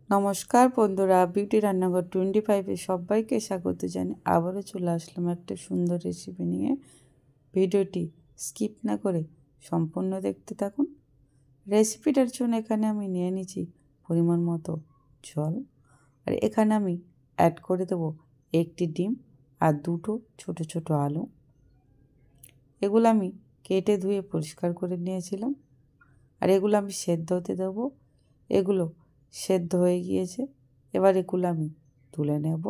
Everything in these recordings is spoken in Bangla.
নমস্কার বন্ধুরা, বিউটি রান্নাঘর 25-এ সবাইকে স্বাগত জানাই। আবারও চলে আসলাম একটা সুন্দর রেসিপি নিয়ে। ভিডিওটি স্কিপ না করে সম্পূর্ণ দেখতে থাকুন। রেসিপিটার জন্য এখানে আমি নিয়ে নিয়েছি পরিমাণ মতো জল, আর এখানে আমি অ্যাড করে দেবো একটি ডিম আর দুটো ছোট ছোট আলু। এগুলো আমি কেটে ধুয়ে পরিষ্কার করে নিয়েছিলাম, আর এগুলো আমি সেদ্ধ হতে দেবো। এগুলো সেদ্ধ হয়ে গিয়েছে, এবার এগুলো আমি তুলে নেব।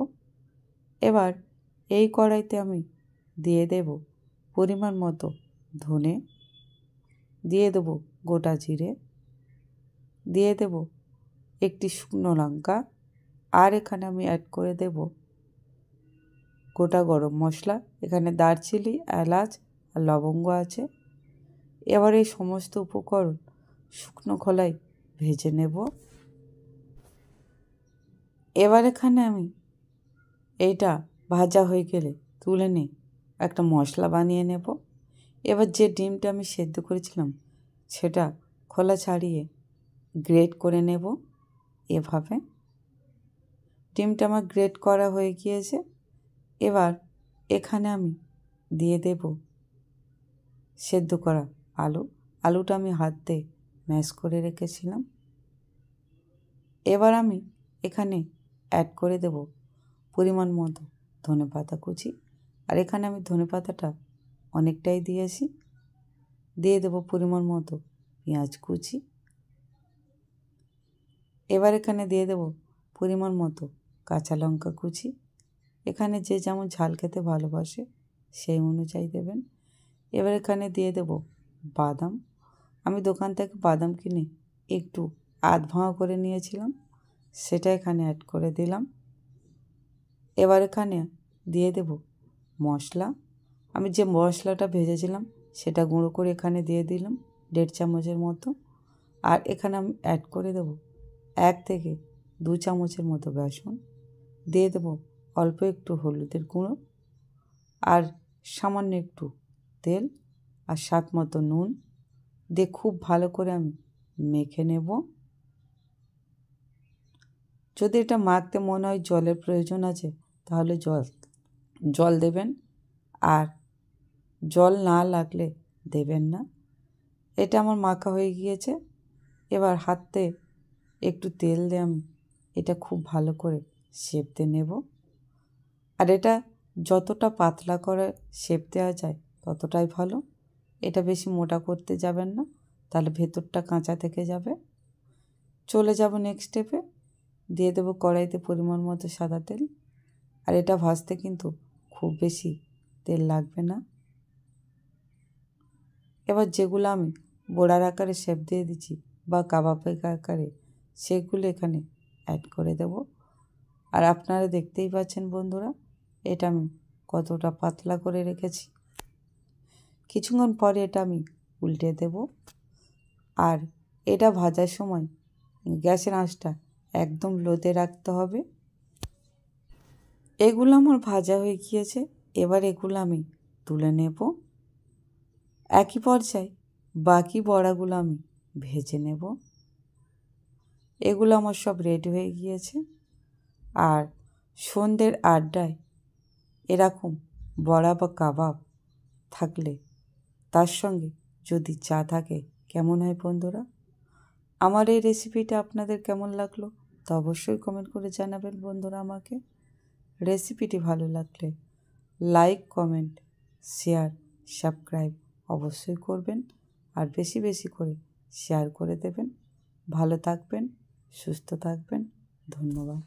এবার এই কড়াইতে আমি দিয়ে দেব পরিমাণ মতো ধনে, দিয়ে দেব গোটা জিরে, দিয়ে দেব একটি শুকনো লঙ্কা, আর এখানে আমি অ্যাড করে দেব গোটা গরম মশলা। এখানে দারচিনি, এলাচ আর লবঙ্গ আছে। এবার এই সমস্ত উপকরণ শুকনো খোলায় ভেজে নেব। এবার এখানে আমি এইটা ভাজা হয়ে গেলে তুলে নিয়ে একটা মশলা বানিয়ে নেব। এবার যে ডিমটা আমি সেদ্ধ করেছিলাম সেটা খোলা ছাড়িয়ে গ্রেট করে নেব। এভাবে ডিমটা আমার গ্রেট করা হয়ে গিয়েছে। এবার এখানে আমি দিয়ে দেব সেদ্ধ করা আলুটা আমি হাত দিয়ে ম্যাশ করে রেখেছিলাম। এবার আমি এখানে অ্যাড করে দেব পরিমাণ মতো ধনেপাতা কুচি, আর এখানে আমি ধনেপাতাটা অনেকটাই দিয়েছি। দিয়ে দেব পরিমাণ মতো পেঁয়াজ কুচি। এবার এখানে দিয়ে দেব পরিমাণ মতো কাঁচা লঙ্কা কুচি। এখানে যে যেমন ঝাল খেতে ভালোবাসে সেই অনুযায়ী দেবেন। এবার এখানে দিয়ে দেব বাদাম। আমি দোকান থেকে বাদাম কিনে একটু আধ ভাঙা করে নিয়েছিলাম, সেটা এখানে অ্যাড করে দিলাম। এবার এখানে দিয়ে দেব মশলা। আমি যে মশলাটা ভেজেছিলাম সেটা গুঁড়ো করে এখানে দিয়ে দিলাম 1.5 চামচের মতো। আর এখানে আমি অ্যাড করে দেব 1 থেকে 2 চামচের মতো বেসন। দিয়ে দেব অল্প একটু হলুদের গুঁড়ো, আর সামান্য একটু তেল, আর স্বাদ মতো নুন দিয়ে খুব ভালো করে আমি মেখে নেব। যদি এটা মাখতে মনে হয় জলের প্রয়োজন আছে তাহলে জল দেবেন, আর জল না লাগলে দেবেন না। এটা আমার মাখা হয়ে গিয়েছে। এবার হাতে একটু তেল দিয়ে আমি এটা খুব ভালো করে সেঁকতে নেব। আর এটা যতটা পাতলা করে শেপ দেওয়া যায় ততটাই ভালো। এটা বেশি মোটা করতে যাবেন না, তাহলে ভেতরটা কাঁচা থেকে যাবে। চলে যাব নেক্সট স্টেপে। দিয়ে দেবো কড়াইতে পরিমাণ মতো সাদা তেল, আর এটা ভাজতে কিন্তু খুব বেশি তেল লাগবে না। এবার যেগুলো আমি বড়ার আকারে শেপ দিয়ে দিচ্ছি বা কাবাবের আকারে, সেগুলো এখানে অ্যাড করে দেব। আর আপনারা দেখতেই পাচ্ছেন বন্ধুরা, এটা আমি কতটা পাতলা করে রেখেছি। কিছুক্ষণ পরে এটা আমি উল্টে দেব। আর এটা ভাজার সময় গ্যাসের আঁচটা একদম লোতে রাখতে হবে। এগুলো আমার ভাজা হয়ে গিয়েছে, এবার এগুলো আমি তুলে নেব। একই পর্যায়ে বাকি বড়াগুলো আমি ভেজে নেব। এগুলো আমার সব রেডি হয়ে গিয়েছে। আর সন্ধ্যের আড্ডায় এরকম বড়া বা কাবাব থাকলে তার সঙ্গে যদি চা থাকে কেমন হয় বন্ধুরা? আমার এই রেসিপিটা আপনাদের কেমন লাগলো তা অবশ্যই কমেন্ট করে জানাবেন বন্ধুরা আমাকে। রেসিপিটি ভালো লাগলে লাইক, কমেন্ট, শেয়ার, সাবস্ক্রাইব অবশ্যই করবেন, আর বেশি বেশি করে শেয়ার করে দেবেন। ভালো থাকবেন, সুস্থ থাকবেন। ধন্যবাদ।